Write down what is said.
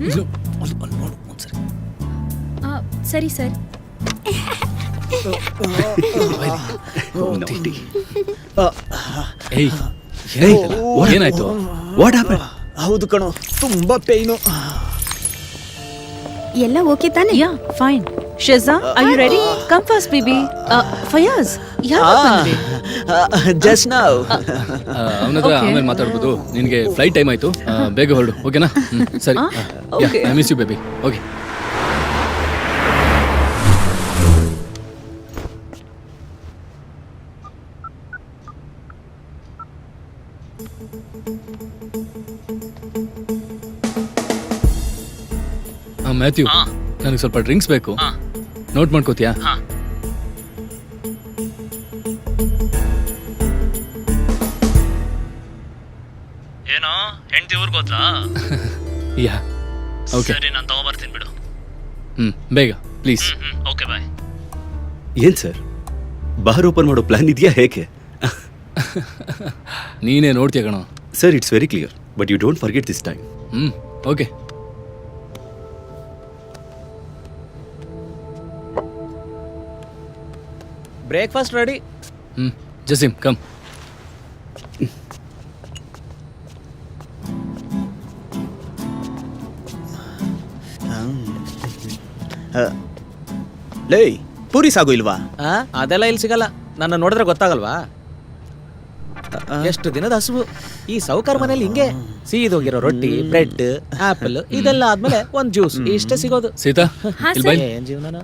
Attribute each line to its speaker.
Speaker 1: ನೋಡು ಒಂದ್ಸರಿ.
Speaker 2: ಸರಿ ಸರ್.
Speaker 1: ಏನಾಯ್ತು?
Speaker 3: What happen?
Speaker 1: ಹೌದು ಕಣೋ, ತುಂಬಾ ಪೇಯ್ನು.
Speaker 2: ಎಲ್ಲ ಓಕೆ ತಾನೆ?
Speaker 4: Yeah fine. Sheja, are you ready? Come fast baby. Fayaz, ಯಾವಾಗ ಬಂದ್ರಿ?
Speaker 1: Just now.
Speaker 3: ಅವನ ಹತ್ರ ಆಮೇಲೆ ಮಾತಾಡ್ಬೋದು. ನಿನಗೆ ಫ್ಲೈಟ್ ಟೈಮ್ ಆಯ್ತು, ಬೇಗ ಹೊರಡು. ಓಕೆನಾ? ಸರಿ. I miss you baby. Okay. Matthew, ನನಗೆ ಸ್ವಲ್ಪ ಡ್ರಿಂಕ್ಸ್ ಬೇಕು. ನೋಟ್ ಮಾಡ್ಕೋತೀಯಾ?
Speaker 5: ಏನೋ ಹೆಂಡತಿ ಊರ್ಗೆ ಹೋದ್ರಾ?
Speaker 3: ಯಾ. ಓಕೆ,
Speaker 5: ಸರಿ, ನಾನು ತಗೊಂಬರ್ತೀನಿ ಬಿಡು.
Speaker 3: ಬೇಗ ಪ್ಲೀಸ್.
Speaker 5: Okay, bye.
Speaker 6: ಏನ್ ಸರ್, ಬಾರ್ ಓಪನ್ ಮಾಡೋ ಪ್ಲಾನ್ ಇದೆಯಾ ಹೇಗೆ?
Speaker 3: ನೀನೇ ನೋಡ್ತೀಯ ಕಣೋ.
Speaker 6: Sir, it's very clear, but you don't forget this time.
Speaker 3: Okay.
Speaker 1: Breakfast ready.
Speaker 3: Jaseem, come.
Speaker 1: ಲೇ, ಪೂರಿ ಸಾಗು ಇಲ್ವಾ? ಅದೆಲ್ಲ ಇಲ್ಲಿ ಸಿಗಲ್ಲ. ನನ್ನ ನೋಡಿದ್ರೆ ಗೊತ್ತಾಗಲ್ವಾ? ಎಷ್ಟು ದಿನದ ಹಸುವು. ಈ ಸೌಕರ್ ಮನೇಲಿ ಹಿಂಗೆ ಸೀದೋಗಿರೋ ರೊಟ್ಟಿ, ಬ್ರೆಡ್, ಆಪಲ್ ಇದೆಲ್ಲ ಆದ್ಮೇಲೆ ಒಂದ್ ಜ್ಯೂಸ್ ಇಷ್ಟೇ ಸಿಗೋದು.
Speaker 3: ಸೀತಾ,
Speaker 2: ಹಾ,
Speaker 3: ಇಲ್ಲಿ ಬೈ.
Speaker 1: ಏನ್ ಜೀವನ.